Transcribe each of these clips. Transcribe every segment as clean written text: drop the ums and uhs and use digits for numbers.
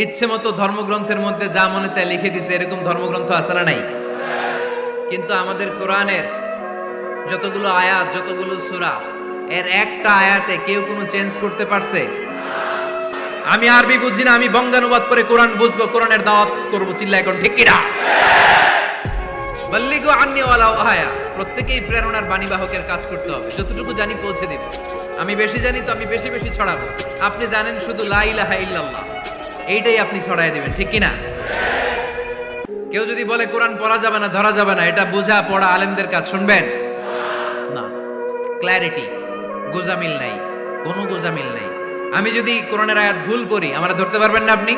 ইচ্ছে মতো ধর্মগ্রন্থের মধ্যে যা মনে চায় লিখে দিছে, এরকম ধর্মগ্রন্থ আছে না নাই? কিন্তু আমাদের কোরআনের যতগুলো আয়াত, যতগুলো সূরা, এর একটা আয়াতে কেউ কোনো চেঞ্জ করতে পারছে? আমি আরবি বুঝি না, আমি বঙ্গানুবাদ করে কোরআন বুঝবো, কোরআনের দাওয়াত করব, চিল্লা এখন ঠিক কিনা? বাল্লিগু আন্নি ওয়ালাউ আয়া। প্রত্যেকেই প্রেরণার বাণীবাহকের কাজ করতে হবে, যতটুকু জানি পৌঁছে দিব। আমি বেশি জানি তো আমি বেশি বেশি ছড়াবো। আপনি জানেন শুধু লা ইলাহা ইল্লাল্লাহ, এইটাই আপনি ছড়ায় দিবেন, ঠিক কিনা? কেউ যদি বলে কোরআন পড়া যাবে না, ধরা যাবে না, এটা বোঝা পড়া আলেমদের কাজ, শুনবেন না? ক্ল্যারিটি, গোজামিল নাই, কোনো গোজামিল নাই। আমি যদি কোরআনের আয়াত ভুল পড়ি, আমরা ধরতে পারবেন না আপনি?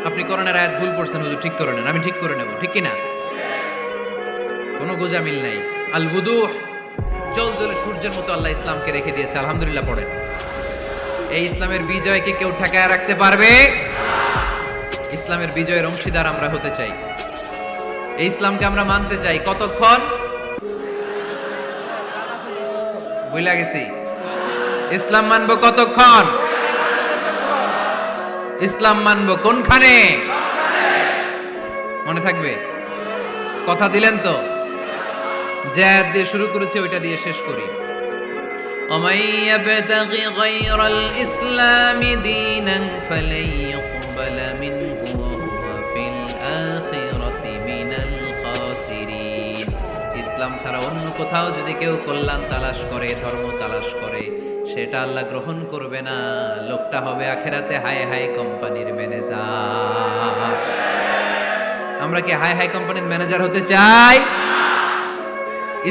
আপনি কোরআনের আয়াত ভুল পড়ছেন, হুজুর ঠিক করে নেন, আমি ঠিক করে নেব, ঠিক কিনা? কোনো গোজামিল নাই। আল বুদুহ, জলজলে সূর্যের মতো আল্লাহ ইসলামকে রেখে দিয়েছে, আলহামদুলিল্লাহ পড়েন। এই ইসলামের বিজয়কে কেউ ঠেকায় রাখতে পারবে? ইসলামের বিজয়ের অংশীদার আমরা হতে চাই, এই ইসলামকে আমরা মানতে চাই। কতক্ষণ? বুঝলা গেছি? ইসলাম মানবো কতক্ষণ? ইসলাম মানবো কোনখানে? মনে থাকবে? কথা দিলেন তো? যে আয়াত দিয়ে শুরু করেছে ওইটা দিয়ে শেষ করি। ومن يبتغي غير الإسلام دينا فلن يقبل منه وهو في الآخرة من الخاسرين। ইসলাম ছাড়া অন্য কোথাও যদি কেউ কল্যাণ তালাশ করে, ধর্ম তালাশ করে, সেটা আল্লাহ গ্রহণ করবে না। লোকটা হবে আখিরাতে হাই হাই কোম্পানির ম্যানেজার। আমরা কি হাই হাই কোম্পানির ম্যানেজার হতে চাই?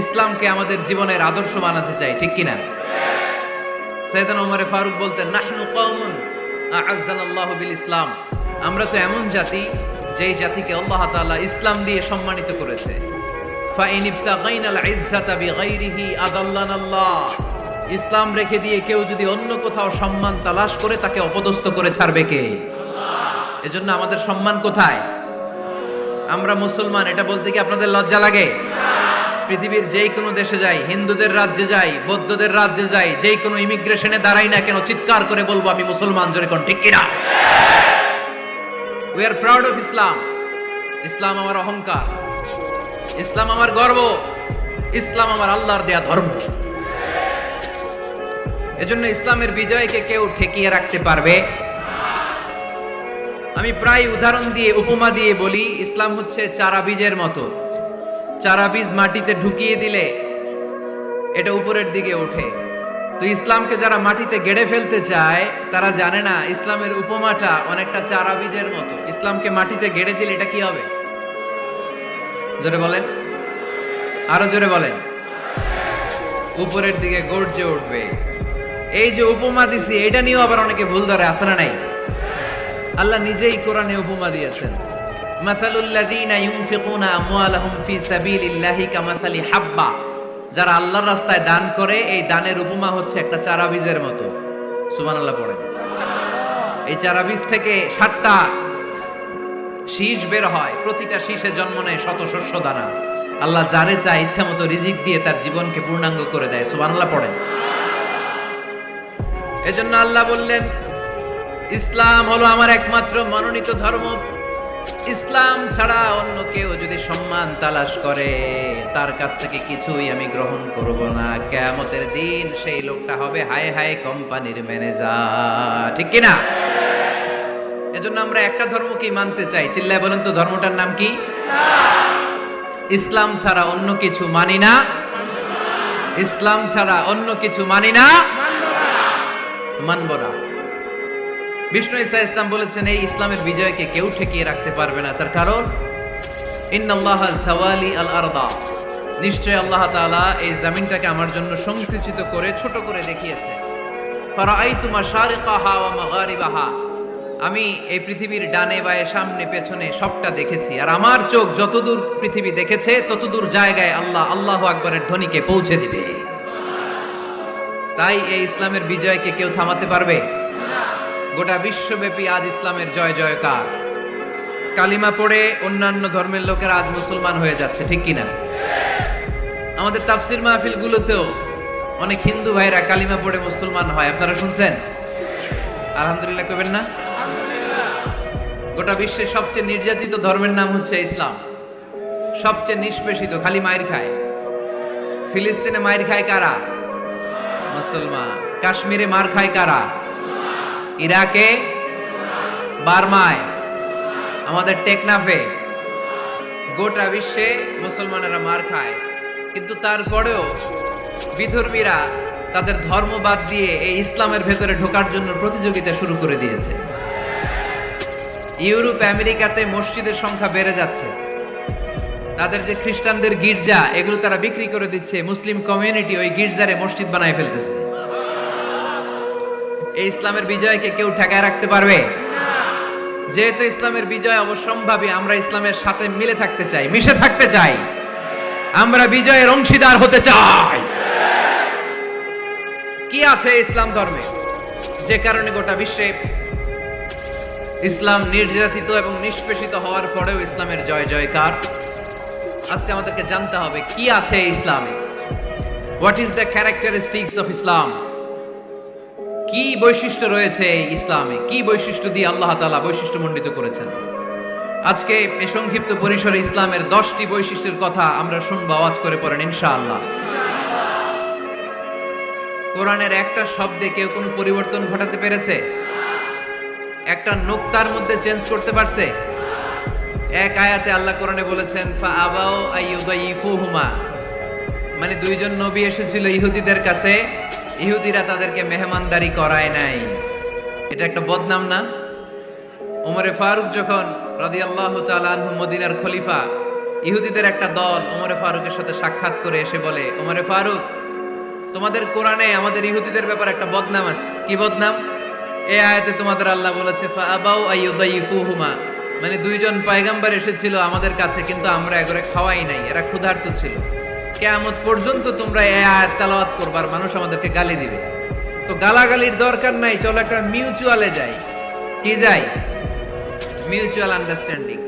ইসলামকে আমাদের জীবনের আদর্শ বানাতে চাই, ঠিক কিনা? সাইয়েদনা ওমর ফারুক বলতেন, নাহনু কওমুন আ'আজ্জানাল্লাহু বিল ইসলাম। আমরা তো এমন জাতি, যেই জাতিকে আল্লাহ তাআলা ইসলাম দিয়ে সম্মানিত করেছে। ফাইন ইবতাগাইনাল ইজ্জাতা বিগাইরিহি আদাল্লানাল্লাহ। ইসলাম রেখে দিয়ে কেউ যদি অন্য কোথাও সম্মান তালাশ করে, তাকে অপদস্থ করে ছাড়বে কে? আল্লাহ। এজন্য আমাদের সম্মান কোথায়? আমরা মুসলমান, এটা বলতে কি আপনাদের লজ্জা লাগে? পৃথিবীর যেই কোনো দেশে যাই, হিন্দুদের রাজ্যে যাই, বৌদ্ধদের রাজ্যে যাই, যেই কোনো ইমিগ্রেশনে দাঁড়াই না কেন, চিৎকার করে বলবো আমি মুসলমান, জোরে কোন ঠিক কিনা? We are proud of Islam. ইসলাম আমার অহংকার, ইসলাম আমার গর্ব, ইসলাম আমার আল্লাহর দেয়া ধর্ম। এজন্য ইসলামের বিজয়কে কেউ ঠেকিয়ে রাখতে পারবে? আমি প্রায় উদাহরণ দিয়ে, উপমা দিয়ে বলি, ইসলাম হচ্ছে চারা বীজের মতো। চারা বীজ মাটিতে ঢুকিয়ে দিলে এটা উপরের দিকে ওঠে। তো ইসলামকে যারা মাটিতে গেড়ে ফেলতে চায়, তারা জানে না ইসলামের উপমাটা অনেকটা চারা বীজের মতো। ইসলামকে মাটিতে গেড়ে দিলে এটা কি হবে? জোরে বলেন, আরো জোরে বলেন। উপরের দিকে গর্জে উঠবে। এই যে উপমা দিছি, এটা নিয়েও আবার অনেকে ভুল ধরে, আছে না নাই? আল্লাহ নিজেই কোরআনে উপমা দিয়েছেন। মাসালুল্লাযীনা ইউনফিকুনা আমওয়ালাহুম ফি সাবিলিল্লাহি কামাসালি হাব্বা। যারা আল্লাহর রাস্তায় দান করে, এই দানের উপমা হচ্ছে একটা চারা বীজের মতো। সুবহানাল্লাহ পড়েন। এই চারা বীজ থেকে 7টা শীষ বের হয়, প্রতিটা শীষে জন্ম নেয় শত শস্য দানা। আল্লাহ যারে চায় ইচ্ছা মতো রিজিক দিয়ে তার জীবনকে পূর্ণাঙ্গ করে দেয়। সুবহানাল্লাহ পড়েন। এজন্য আল্লাহ বললেন, ইসলাম হলো আমার একমাত্র মনোনীত ধর্ম। ইসলাম ছাড়া অন্য কেউ যদি সম্মান তালাশ করে, তার কাছ থেকে কিছুই আমি গ্রহণ করব না। কিয়ামতের দিন সেই লোকটা হবে হায় হায় কোম্পানির ম্যানেজার, ঠিক কিনা? এজন্য আমরা একটা ধর্মকেই মানতে চাই। চিল্লায় বলেন তো, ধর্মটার নাম কি? ইসলাম ছাড়া অন্য কিছু মানি না। ইসলাম ছাড়া অন্য কিছু মানি না, মানব না। বিষ্ণু ঈসা ইসলাম বলেছেন, এই ইসলামের বিজয়কে কেউ ঠেকিয়ে রাখতে পারবে না। তার কারণ, ইন্নাল্লাহা যাওয়ালি আল আরদা, নিশ্চয় আল্লাহ তাআলা এই জমিনটাকে আমার জন্য সংকুচিত করে ছোট করে দেখিয়েছে। ফারাআইতু মাশারিকাহা ওয়া মাগারিবাহা, আমি এই পৃথিবীর ডানে বায়ে সামনে পেছনে সবটা দেখেছি। আর আমার চোখ যতদূর পৃথিবী দেখেছে, ততদূর জায়গায় আল্লাহ আল্লাহু আকবারের ধ্বনিকে পৌঁছে দিবে। তাই এই ইসলামের বিজয়কে কেউ থামাতে পারবে? গোটা বিশ্বব্যাপী আজ ইসলামের জয় জয়কার। কালিমা পড়ে অন্যান্য ধর্মের লোকেরা আজ মুসলমান হয়ে যাচ্ছে, ঠিক কিনা? আমাদের তাফসির মাহফিল গুলোতেও অনেক হিন্দু ভাইরা কালিমা পড়ে মুসলমান হয়, আপনারা শুনছেন? আলহামদুলিল্লাহ কইবেন না? গোটা বিশ্বের সবচেয়ে নির্যাতিত ধর্মের নাম হচ্ছে ইসলাম। সবচেয়ে নিষ্পেষিত, খালি মায়ের খায়। ফিলিস্তিনে মায়ের খায় কারা? মুসলমান। কাশ্মীরে মার খায় কারা? ইরাকে, বার্মায়, আমাদের টেকনাফে, গোটা বিশ্বে মুসলমানেরা মার খায়। কিন্তু তারপরেও বিধর্মীরা তাদের ধর্ম বাদ দিয়ে এই ইসলামের ভেতরে ঢোকার জন্য প্রতিযোগিতা শুরু করে দিয়েছে। ইউরোপ, আমেরিকাতে মসজিদের সংখ্যা বেড়ে যাচ্ছে। তাদের যে খ্রিস্টানদের গির্জা, এগুলো তারা বিক্রি করে দিচ্ছে। মুসলিম কমিউনিটি ওই গির্জারে মসজিদ বানায় ফেলতেছে। এই ইসলামের বিজয়কে কেউ ঠেকায় রাখতে পারবে? যেহেতু ইসলামের বিজয় অবশ্যম্ভাবী, আমরা ইসলামের সাথে মিলে থাকতে চাই, মিশে থাকতে চাই, আমরা বিজয়ের অংশীদার হতে চাই। কি আছে ইসলাম ধর্মে যে কারণে গোটা বিশ্বে ইসলাম নির্যাতিত এবং নিষ্পেষিত হওয়ার পরেও ইসলামের জয় জয়কার? আজকে আমাদেরকে জানতে হবে কি আছে ইসলামে। What is the characteristics of Islam? কি বৈশিষ্ট্য রয়েছে এই ইসলামে? কি বৈশিষ্ট্য দিয়ে আল্লাহ তাআলা বৈশিষ্ট্যমণ্ডিত করেছেন? আজকে এই সংক্ষিপ্ত পরিসরে ইসলামের 10টি বৈশিষ্ট্যের কথা আমরা শুনবো। আওয়াজ করে পড়েন ইনশাআল্লাহ। কোরআনের একটা শব্দে কেউ কোনো পরিবর্তন ঘটাতে পেরেছে? একটা নোক্তার মধ্যে চেঞ্জ করতে পারছে? এক আয়াতে আল্লাহ কোরআনে বলেছেন ফাআবাউ আইয়ুদাইফুহুমা, মানে দুইজন নবী এসেছিল ইহুদিদের কাছে, ইহুদিরা তাদেরকে মেহমানদারি করায় নাই। এটা একটা বদনাম না? ওমরে ফারুক যখন রাদিয়াল্লাহু তাআলা আনহু মদিনার খলিফা, ইহুদিদের একটা দল ওমরে ফারুকের সাথে সাক্ষাৎ করে এসে বলে, ওমরে ফারুক, তোমাদের কোরআনে আমাদের ইহুদিদের ব্যাপারে একটা বদনাম আছে। কি বদনাম? এই আয়াতে তোমাদের আল্লাহ বলেছে ফাআবাউ আইয়ুদাইফুহুমা, মানে দুইজন পয়গম্বর এসেছিল আমাদের কাছে, কিন্তু আমরা এগুলো খাওয়াই নাই, এরা ক্ষুধার্ত ছিল। কিয়ামত পর্যন্ত তোমরা এই আয়াত তেলাওয়াত করবে আর মানুষ আমাদেরকে গালি দিবে। তো গালাগালির দরকার নাই, চলো একটা মিউচুয়ালে যাই। কি যাই? Mutual understanding.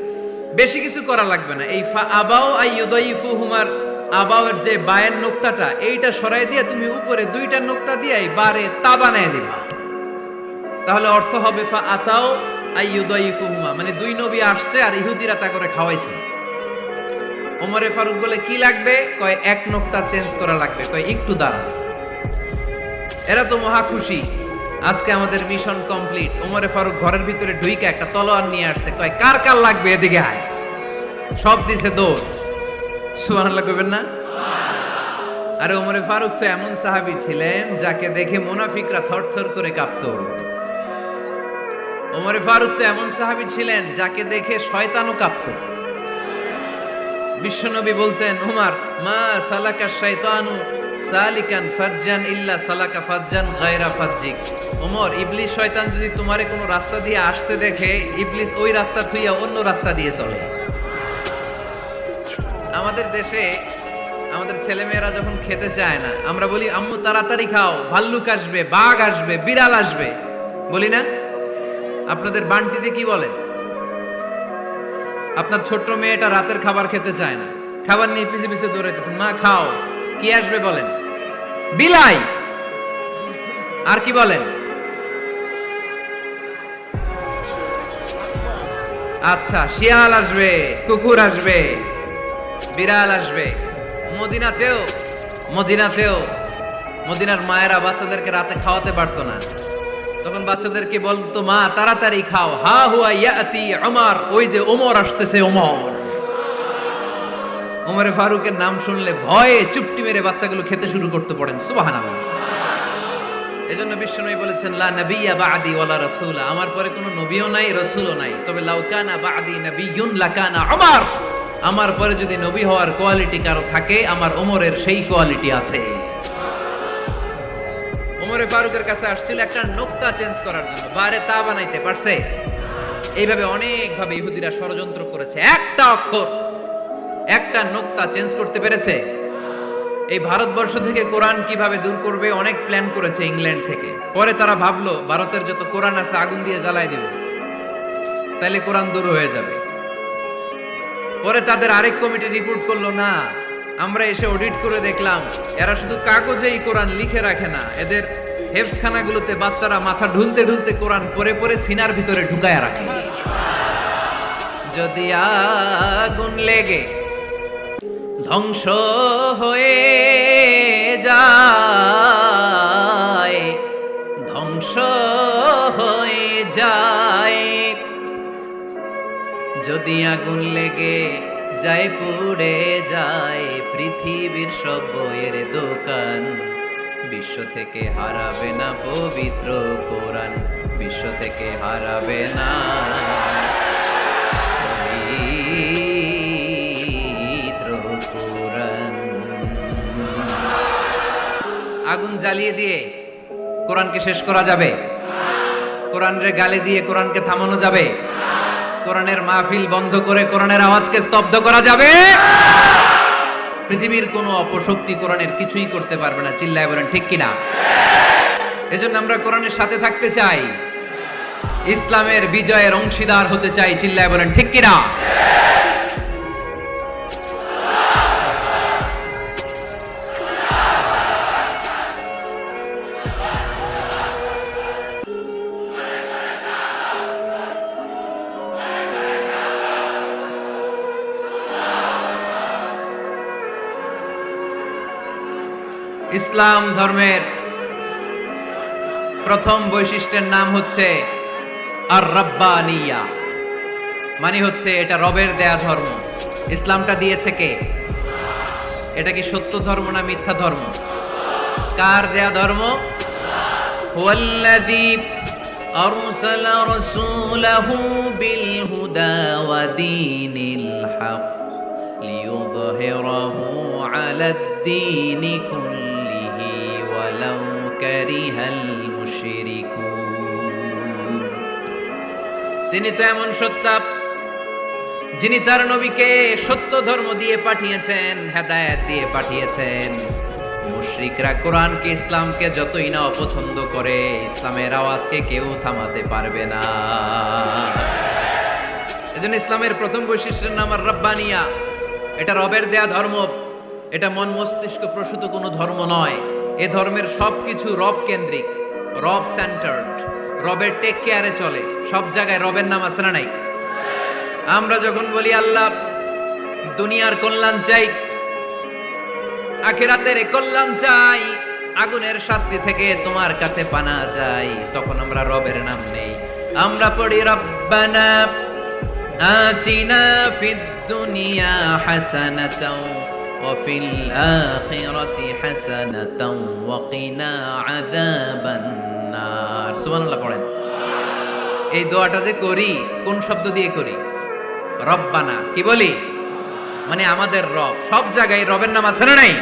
বেশি কিছু করা লাগবে না। এই ফাআবাউ আইয়ুদাইফুহুমার আবাওয়ের যে বায়ের নোক্তাটা, এইটা সরাই দিয়ে তুমি উপরে দুইটা নোক্তা দিয়ে এই বারে তা বানায় দিবা। তাহলে অর্থ হবে ফাআতাউ আইয়ুদাইফুহুমা, মানে দুই নবী আসছে আর ইহুদিরা তা করে খাওয়াইছে। ওমরে ফারুক বলে কি লাগবে? কয় এক নোক্তা চেঞ্জ করা লাগবে। কয় একটু দাঁড়া। এরা তো মহা খুশি, আজকে আমাদের মিশন কমপ্লিট। ওমরে ফারুক ঘরের ভিতরে ঢুইকে একটা তলোয়ার নিয়ে আসছে। কয় কার কার লাগবে এদিকে আয়। সব দিছে দৌড়। সুবহানাল্লাহ কইবেন না? আরে ওমরে ফারুক তো এমন সাহাবী ছিলেন যাকে দেখে মুনাফিকরা থরথর করে কাঁপতো। ওমরে ফারুক তো এমন সাহাবী ছিলেন যাকে দেখে শয়তানও কাঁপতো। বিশ্বনবী বলতেন, উমর, মা সালাকা শাইতানু সালিকান ফাজ্জান ইল্লা সালাকা ফাজ্জান গায়রা ফাজ্জিক। ওমর, ইবলিস শয়তান যদি তোমারে কোনো রাস্তা দিয়ে আসতে দেখে, ইবলিস ওই রাস্তা থুইয়া অন্য রাস্তা দিয়ে চলে। আমাদের দেশে আমাদের ছেলেমেয়েরা যখন খেতে চায় না, আমরা বলি আম্মু তাড়াতাড়ি খাও, ভাল্লুক আসবে, বাঘ আসবে, বিড়াল আসবে, বলি না? আপনাদের বান্টিতে কি বলেন? আপনার ছোট্ট মেয়েটা রাতের খাবার খেতে চায় না, খাবার নিয়ে পিছে পিছে দৌড়াইতেছেন, মা খাও, কি আসবে বলেন? বিলাই। আর কি বলেন? আচ্ছা, শিয়াল আসবে, কুকুর আসবে, বিড়াল আসবে। মদিনাতেও মদিনার মায়েরা বাচ্চাদেরকে রাতে খাওয়াতে পারতো না, তখন বাচ্চাদেরকে বলতো, মা তাড়াতাড়ি খাও, হা হুয়া ইয়াতি ওমর, ওই যে ওমর আসতেছে। ওমরে ফারুকের নাম শুনলে ভয়ে চুপটি মেরে বাচ্চাগুলো খেতে শুরু করতে পড়েন। সুবহানাল্লাহ। এজন্য বিশ্বনবী বলেছেন, লা নাবিয়্যা বা'দি ওয়ালা রাসূলা, আমার পরে কোনো নবীও নাই, রাসূলও নাই, তবে লাউ কানা বা'দি নাবিয়্যুন লাকানা ওমর, আমার পরে যদি নবী হওয়ার কোয়ালিটি কারো থাকে, আমার ওমরের সেই কোয়ালিটি আছে। ওমরে ফারুকের কাছে আসছিল একটা নোক্তা চেঞ্জ করার জন্য, বারে তা বানাইতে পারছে? এইভাবে অনেক ভাবে ইহুদিরা ষড়যন্ত্র করেছে, একটা অক্ষর, একটা নোক্তা চেঞ্জ করতে পেরেছে? এই ভারতবর্ষ থেকে কোরআন কিভাবে দূর করবে অনেক প্ল্যান করেছে ইংল্যান্ড থেকে। পরে তারা ভাবলো ভারতের যত কোরআন আছে আগুন দিয়ে জ্বালায় দিব, তাইলে কোরআন দূর হয়ে যাবে। পরে তাদের আরেক কমিটি রিপোর্ট করলো, না, আমরা এসে অডিট করে দেখলাম এরা শুধু কাগজেই কোরআন লিখে রাখে না, এদের হেফজখানাগুলোতে বাচ্চারা মাথা ঢুলতে ঢুলতে কোরআন পড়ে পড়ে সিনার ভিতরে ঢুকায়া রাখে। যদি আগুন লেগে ধ্বংস হয়ে যায়, ধ্বংস হয়ে যায়, যদি আগুন লেগে যায় পুড়ে যায় পৃথিবীর সব বইয়ের দোকান, বিশ্ব থেকে হারাবে না পবিত্র কোরআন, বিশ্ব থেকে হারাবে না পবিত্র কোরআন। আগুন জ্বালিয়ে দিয়ে কোরআনকে শেষ করা যাবে? কোরআনের গালি দিয়ে কোরআনকে থামানো যাবে? কোরআনের মাহফিল বন্ধ করে কোরআনের আওয়াজকে স্তব্ধ করা যাবে? পৃথিবীর কোনো অপশক্তি কোরআনের কিছুই করতে পারবে না। চিল্লায় বলেন ঠিক কিনা? এজন্য আমরা কোরআনের সাথে থাকতে চাই, ইসলামের বিজয়ের অংশীদার হতে চাই। চিল্লায় বলেন ঠিক কিনা? ইসলাম ধর্মের প্রথম বৈশিষ্ট্যের নাম হচ্ছে আর রব্বানিয়া, মানে হচ্ছে এটা রবের দেয়া ধর্ম। ইসলামটা দিয়েছে কে? এটা কি সত্য ধর্ম না মিথ্যা ধর্ম? কার দেয়া ধর্ম? হুয়াল্লাযী আরসালা রাসূলাহু বিল হুদা ওয়া দীনিল হক লিইয়ুযহিরাহু আলাদ-দীনি কুল্লিহি ওয়ালাউ কারিহাল মুশরিকুন। তিনি তো এমন সত্তা যিনি তার নবীকে সত্য ধর্ম দিয়ে পাঠিয়েছেন, হেদায়েত দিয়ে পাঠিয়েছেন। মুশরিকরা কোরআনকে, ইসলামকে যতই না অপছন্দ করে, ইসলামের আওয়াজকে কেউ থামাতে পারবে না। এজন্য ইসলামের প্রথম বৈশিষ্ট্যের নাম আর রব্বানিয়া। এটা রবের দেয়া ধর্ম, এটা মন মস্তিষ্ক প্রসূত কোনো ধর্ম নয়। এ ধর্মের সবকিছু রব কেন্দ্রিক, রব সেন্টার্ড, রবের টেক কেয়ারে চলে। সব জায়গায় রবের নাম আছে না নাই? আমরা যখন বলি আল্লাহ দুনিয়ার কল্যাণ চাই, আখিরাতের কল্যাণ চাই, আগুনের শাস্তি থেকে তোমার কাছে পানা চাই, তখন আমরা রবের নাম নেই। আমরা পড়ি রব্বানা আতিনা ফিদ দুনিয়া হাসানাতাও ওয়া ফিল আখিরাতি হাসানাতাও ওয়া কিনা আযাবান নার। সুবহানাল্লাহ পড়েন। এই দোয়াটা যে করি কোন শব্দ দিয়ে করি? রব্বানা। কি বলি? মানে আমাদের রব। সব জায়গায় রবের নাম আছে না নাই?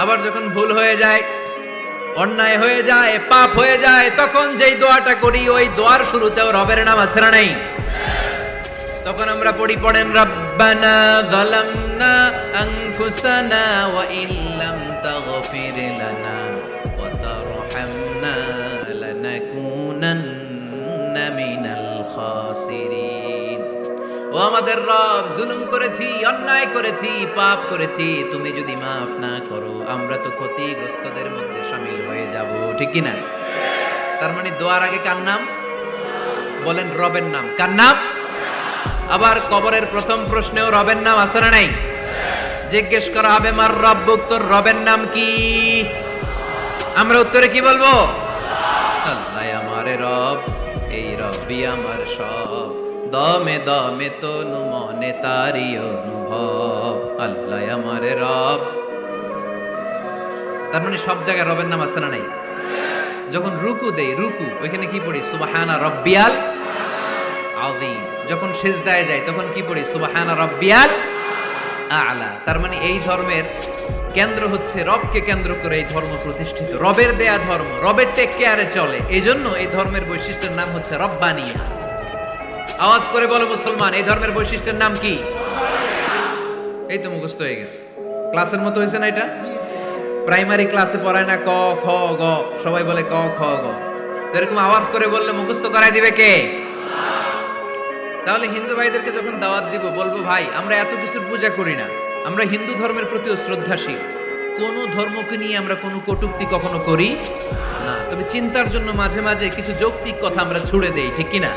আবার যখন ভুল হয়ে যায়, অন্যায় হয়ে যায়, পাপ হয়ে যায়, তখন যেই দোয়াটা করি ওই দোয়ার শুরুতেও রবের নাম আছে না নাই? তখন আমরা পড়েন রব্বানা যালামনা আনফুসানা ওয়া ইল্লাম তাগফির লানা ওয়া তারহামনা লানাকুনান্না মিনাল খাসিরিন। ও আমাদের রব, জুলুম করেছি, অন্যায় করেছি, পাপ করেছি, তুমি যদি মাফ না করো আমরা তো ক্ষতিগ্রস্তদের মধ্যে শামিল হয়ে যাব। ঠিক কি না? তার মানে দোয়ার আগে কার নাম? বলেন রবের নাম। কার নাম? আবার কবরের প্রথম প্রশ্নেও রবের নাম আছে না নাই? জিজ্ঞেস করা হবে মার রব্বুক, তোর রবের নাম কি? আমরা উত্তরে কি বলবো? আল্লাহ আমারে রব, এই রবই আমার সব, দমে দমে তনু মনে তারি অনুভব, আল্লাহ আমারে রব। তার মানে সব জায়গায় রবের নাম আছে না নাই? যখন রুকু দেই, রুকু ওইখানে কি পড়ি? সুবহানা রাব্বিয়াল আযীম। যখন সিজদায় যাই তখন কি পড়ি? সুবহানা রাব্বিয়াল আ'লা। তার মানে এই ধর্মের কেন্দ্র হচ্ছে রবকে কেন্দ্র করে এই ধর্ম প্রতিষ্ঠিত, রবের দেয়া ধর্ম, রবের টেক কেয়ারে চলে। এই জন্য এই ধর্মের বৈশিষ্ট্যের নাম হচ্ছে রব্বানিয়া। আওয়াজ করে বলো মুসলমান, এই ধর্মের বৈশিষ্ট্যের নাম কি? এই তো মুখস্থ হয়ে গেছে। ক্লাসের মতো হয়েছে না? এটা প্রাইমারি ক্লাসে পড়ায় না ক খ গ, সবাই বলে ক খ গ। তো এরকম আওয়াজ করে বললে মুখস্থ করাই দিবে কে? তাহলে হিন্দু ভাইদেরকে যখন দাওয়াত দিব বলবো, ভাই আমরা এত কিছুর পূজা করি না, আমরা হিন্দু ধর্মের প্রতিও শ্রদ্ধাশীল, কোন ধর্মকে নিয়ে আমরা কোনো কটূক্তি কখনো করি না, তবে চিন্তার জন্য মাঝে মাঝে কিছু যৌক্তিক কথা আমরা ছুড়ে দেই। ঠিক কিনা?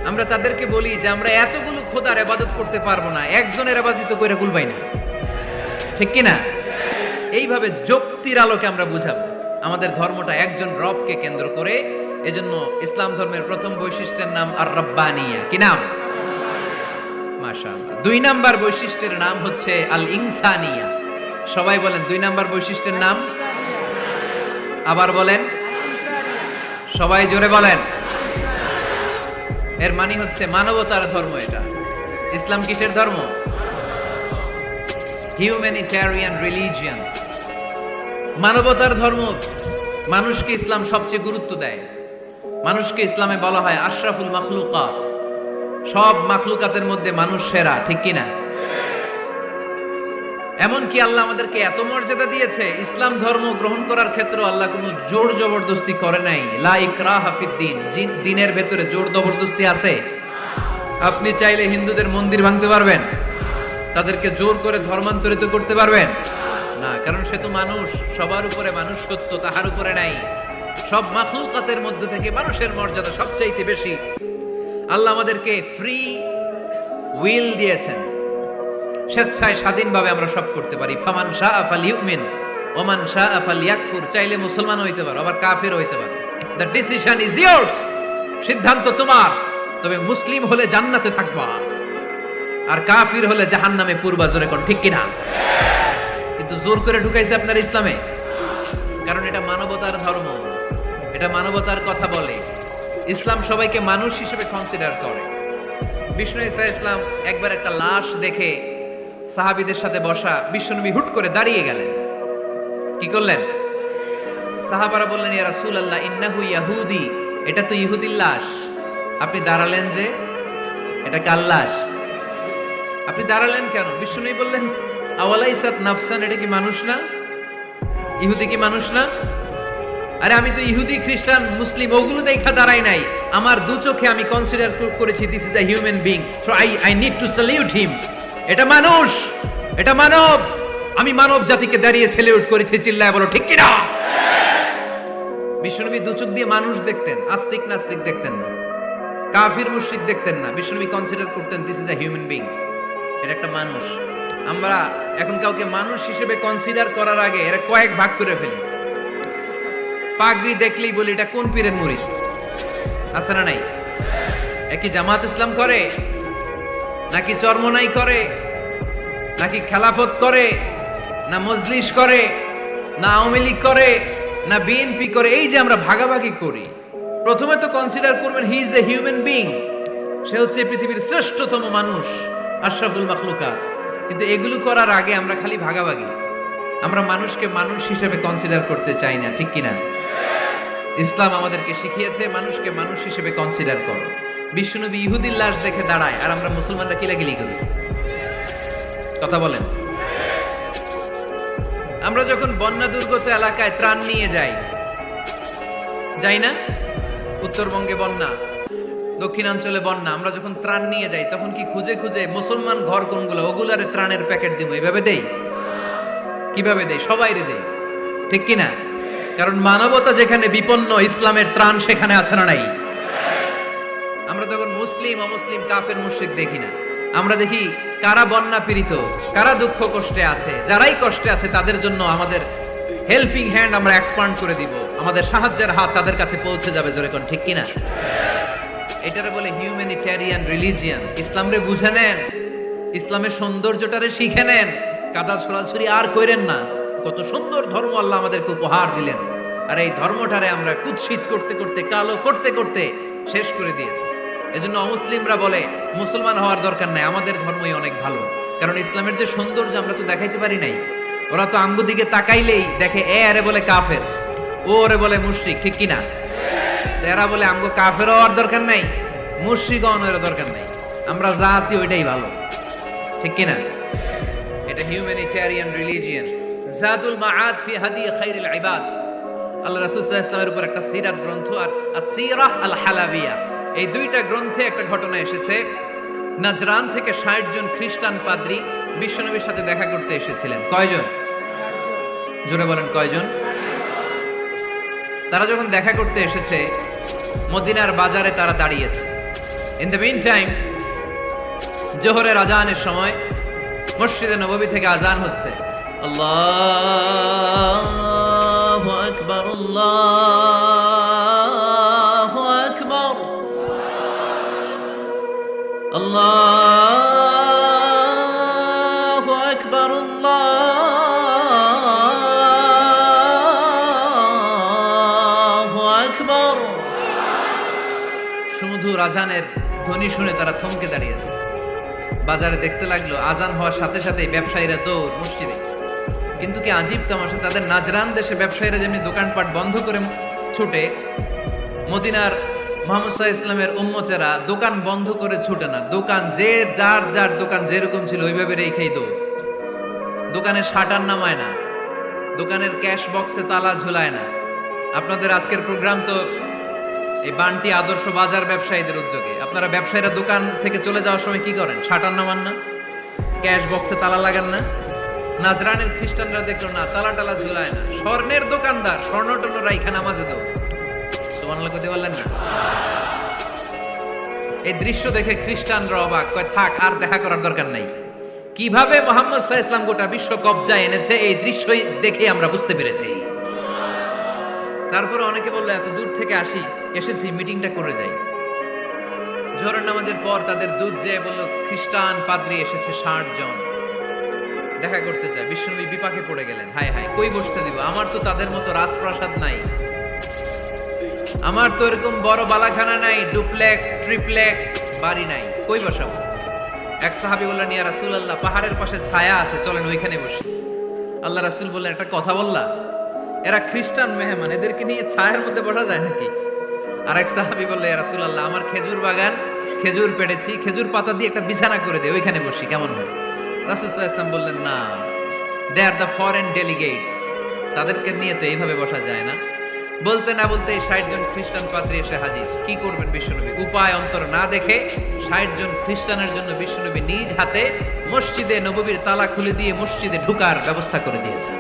আমরা তাদেরকে বলি যে আমরা এতগুলো খোদার ইবাদত করতে পারবো না, একজনের ইবাদত কইরা কুলবাই না, ঠিক কি না? এইভাবে যুক্তির আলোকে আমরা বুঝাবো আমাদের ধর্মটা একজন রবকে কেন্দ্র করে। এজন্য ইসলাম ধর্মের প্রথম বৈশিষ্ট্যের নাম আর রব্বানিয়া। কি নাম? মাশাআল্লাহ। 2 নাম্বার বৈশিষ্ট্যের নাম হচ্ছে আল ইনসানিয়া। সবাই বলেন 2 নাম্বার বৈশিষ্ট্যের নাম। আবার বলেন, সবাই জোরে বলেন। এর মানে হচ্ছে মানবতার ধর্ম। এটা ইসলাম কিসের ধর্ম? হিউম্যানিটেরিয়ান রিলিজিয়ন, মানবতার ধর্ম। মানুষকে ইসলাম সবচেয়ে গুরুত্ব দেয়। মানুষকে ইসলামে বলা হয় আশরাফুল মাখলুকাত, সব মাখলুকাতের মধ্যে মানুষ সেরা, ঠিক কিনা? এমনকি আল্লাহ আমাদেরকে এত মর্যাদা দিয়েছে, ইসলাম ধর্ম গ্রহণ করার ক্ষেত্রে আল্লাহ কোনো জোর জবরদস্তি করে নাই। লা ইকরাহা ফিদ্দিন, দিনের ভেতরে জোর জবরদস্তি আছে? আপনি চাইলে হিন্দুদের মন্দির ভাঙতে পারবেন? তাদেরকে জোর করে ধর্মান্তরিত করতে পারবেন না, কারণ সে তো মানুষ। সবার উপরে মানুষ সত্য, তাহার উপরে নাই। সব মাখলুকাতের মধ্যে থেকে মানুষের মর্যাদা সবচাইতে বেশি। আল্লাহ আমাদেরকে ফ্রি উইল দিয়েছেন, স্বেচ্ছায় স্বাধীনভাবে আমরা সব করতে পারি। ফামান শাআ ফালইউমিন ওমান শাআ ফালইয়াকফুর। চাইলে মুসলমান হইতে পারো, আবার কাফের হইতে পারো। দ্য ডিসিশন ইজ ইয়ার্স, সিদ্ধান্ত তোমার। তবে মুসলিম হলে জান্নাতে থাকবা, আর কাফির হলে জাহান্নামে পূর্বা। জোরে কোন ঠিক কিনা? কিন্তু জোর করে ঢুকাইছে আপনার ইসলামে, কারণ এটা মানবতার ধর্ম, এটা মানবতার কথা বলে। ইসলাম সবাইকে মানুষ হিসেবে কনসিডার করে। বিষ্ণু ঈসা ইসলাম একবার একটা লাশ দেখে সাহাবীদের সাথে বসা, বিশ্বনবী হুট করে দাঁড়িয়ে গেলেন। কি করলেন? সাহাবারা বললেন, ইয়া রাসূলুল্লাহ ইন্নাহু ইয়াহুদি, এটা তো ইহুদির লাশ। আপনি দাঁড়ালেন যে, এটা কার লাশ? আপনি দাঁড়ালেন কেন? বিশ্বনবী বললেন, আওয়ালাইসাত নাফসান, এটা কি মানুষ না? ইহুদি কি মানুষ না? আরে আমি তো ইহুদি, খ্রিস্টান, মুসলিম ওগুলো দেখা দাঁড়াই নাই। আমার দু চোখে আমি কনসিডার করেছি this is a human being, so I need to salute হিম। এটা মানুষ, এটা মানব। আমি মানব জাতিকে দাঁড়িয়ে স্যালিউট করেছি। চিল্লায় বলো ঠিক কিনা? বিশ্বনবী দু চোখ দিয়ে মানুষ দেখতেন, আস্তিক নাস্তিক দেখতেন না, কাফির মুশরিক দেখতেন না। বিশ্বনবী কনসিডার করতেন this is a human being, এটা একটা মানুষ। আমরা এখন কাউকে মানুষ হিসেবে কনসিডার করার আগে এরা কয়েক ভাগ করে ফেলি। পাগড়ি দেখলেই বলি এটা কোন পীরের মুরিদ, আছে না নাই? একই জামাত ইসলাম করে, নাকি চরমনাই করে, নাকি খেলাফত করে, না মজলিস করে, না আওয়ামী লীগ করে, না বিএনপি করে? এই যে আমরা ভাগাভাগি করি, প্রথমে তো কনসিডার করবেন he is a human being, সে হচ্ছে পৃথিবীর শ্রেষ্ঠতম মানুষ, আশরাফুল মাখলুকাত। কিন্তু এগুলো করার আগে আমরা খালি ভাগাভাগি। আমরা মানুষকে মানুষ হিসেবে কনসিডার করতে চাই না, ঠিক কিনা? ইসলাম আমাদেরকে শিখিয়েছে মানুষকে মানুষ হিসেবে কনসিডার করো। বিশ্বনবী ইহুদির লাশ দেখে দাঁড়ায়, আর আমরা মুসলমানরা কিলাকিলি করি। কথা বলেন। আমরা যখন বন্যা দুর্গত এলাকায় ত্রাণ নিয়ে যাই না? উত্তরবঙ্গে বন্যা, দক্ষিণাঞ্চলে বন্যা, আমরা যখন ত্রাণ নিয়ে যাই তখন কি খুঁজে খুঁজে মুসলমান ঘর কোনগুলো, ওগুলারে ত্রাণের প্যাকেট দিব এভাবে দেই? কিভাবে দেই? সবাইরে দেই, ঠিক কিনা? কারণ মানবতা যেখানে বিপন্ন, ইসলামের ত্রাণ সেখানে আছে না নাই? আমরা তখন মুসলিম অমুসলিম কাফের মুশরিক দেখি না, আমরা দেখি কারা বন্যা পীড়িত, কারা দুঃখ কষ্টে আছে। যারাই কষ্টে আছে তাদের জন্য আমাদের হেল্পিং হ্যান্ড আমরা এক্সপান্ড করে দিব, আমাদের সাহায্যের হাত তাদের কাছে পৌঁছে যাবে। জোরে কোন ঠিক কিনা? এটারে বলে হিউম্যানিটেরিয়ান রিলিজিয়ান। ইসলামরে বুঝে নেন, ইসলামের সৌন্দর্যটারে শিখে নেন, কাদা ছড়াছড়ি আর কইরেন না। কত সুন্দর ধর্ম আল্লাহ আমাদেরকে উপহার দিলেন, আর এই ধর্মটারে আমরা কুৎসিত করতে করতে, কালো করতে করতে শেষ করে দিয়েছি। এজন্য অমুসলিমরা বলে মুসলমান হওয়ার দরকার নাই, আমাদের ধর্মই অনেক ভালো। কারণ ইসলামের যে সৌন্দর্য আমরা তো দেখাইতে পারি নাই। ওরা তো আঙ্গু দিকে তাকাইলেই দেখে এ আরে বলে কাফের, ও ওরে বলে মুশরিক, ঠিক কিনা? এরা বলে আঙ্গু কাফের হওয়ার দরকার নাই, মুশরিক হওয়ার দরকার নাই, আমরা যা আছি ওইটাই ভালো, ঠিক কিনা? এটা হিউম্যানিটেরিয়ান রিলিজিয়ন। জাদুল মাআদ ফি হাদি খায়রিল ইবাদ, আল্লাহ রাসূল সাল্লাল্লাহু আলাইহি ওয়াসাল্লামের উপর একটা সিরাত গ্রন্থ আর আসিরাহ আল হালাবিয়া, এই দুইটা গ্রন্থে একটা ঘটনা এসেছে। নাজরান থেকে ৬০ জন খ্রিস্টান পাদ্রী বিশ্বনবীর সাথে দেখা করতে এসেছিলেন। কয়জন? জোরে বলেন কয়জন? তারা যখন দেখা করতে এসেছে, মদিনার বাজারে তারা দাঁড়িয়েছে। ইন দ্য মিন টাইম জোহরের আজানের সময় মসজিদে নববী থেকে আজান হচ্ছে, আল্লাহু আকবার আল্লাহু আকবার আল্লাহু আকবার আল্লাহু আকবার। সুমধুর আজানের ধ্বনি শুনে তারা থমকে দাঁড়িয়েছে। বাজারে দেখতে লাগলো আজান হওয়ার সাথে সাথে ব্যবসায়ীরা দৌড় মসজিদে। কিন্তু কি আজীব তামাশা, তাদের নাজরান দেশে ব্যবসায়ীরা যেমনি দোকানপাট বন্ধ করে ছুটে, মদিনার মুহাম্মদ সাল্লাল্লাহু আলাইহি ইসলামের উম্মতেরা দোকান বন্ধ করে ছুটে না। দোকান যে যার যার দোকান যেরকম ছিল ওইভাবে রেখেই দৌড়। দোকানের শাটার নামায় না, দোকানের ক্যাশ বক্সে তালা ঝুলায় না। আপনাদের আজকের প্রোগ্রাম তো এই বান্টি আদর্শ বাজার ব্যবসায়ীদের উদ্যোগে। আপনারা ব্যবসায়ীরা দোকান থেকে চলে যাওয়ার সময় কি করেন? শাটার নামান না, ক্যাশ বক্সে তালা লাগান না। নাজরানের খ্রিস্টানরা দেখলো না, তালা টালা ঝুলায় না। স্বর্ণের দোকানদার স্বর্ণ টর্ণ রাইখা নামাজে দাও। সুবহানাল্লাহ কইতে পারলেন না? এই দৃশ্য দেখে খ্রিস্টানরা অবাক, কয় থাক আর দেখা করার দরকার নাই। কিভাবে মুহাম্মদ সাল্লাল্লাহু আলাইহি ওয়াসাল্লাম গোটা বিশ্ব কবজায় এনেছে এই দৃশ্যই দেখে আমরা বুঝতে পেরেছি। তারপরে অনেকে বললো এত দূর থেকে এসেছি মিটিংটা করে যাই। জোহরের নামাজের পর তাদের দুধ যেয়ে বলল খ্রিস্টান পাদ্রী এসেছে 60 জন দেখা করতে চায়। বিশ্বনবী বিপাকে পড়ে গেলেন, হায় হায় কই বসতে দিব, আমার তো তাদের মতো রাজপ্রাসাদ নাই, আমার তো এরকম বড় বালাখানা নাই, ডুপ্লেক্স ট্রিপ্লেক্স বাড়ি নাই, কই বসাবো? এক সাহাবী বললেন, ইয়া রাসূলুল্লাহ পাহাড়ের পাশে ছায়া আছে, চলেন ওইখানে বসি। আল্লাহ রাসূল বললেন, একটা কথা বললা, এরা খ্রিস্টান মেহমান, এদেরকে নিয়ে ছায়ার মধ্যে বসা যায় নাকি? আর এক সাহাবী বললেন, ইয়া রাসূলুল্লাহ আমার খেজুর বাগান, খেজুর পেড়েছি, খেজুর পাতা দিয়ে একটা বিছানা করে দে, ওইখানে বসি, কেমন হয়? রাসূল সাল্লাল্লাহু আলাইহি ওয়াসাল্লাম বললেন, না, দে আর দ্য ফরেন ডেলিগেটস, তাদেরকে নিয়ে তো এইভাবে বসা যায় না। বলতে না বলতে 60 জন খ্রিস্টান পাদ্রী এসে হাজির। কি করবেন বিশ্বনবী? উপায় অন্তর না দেখে 60 জন খ্রিস্টানের জন্য বিশ্বনবী নিজ হাতে মসজিদে নববীর তালা খুলে দিয়ে মসজিদে ঢোকার ব্যবস্থা করে দিয়েছেন।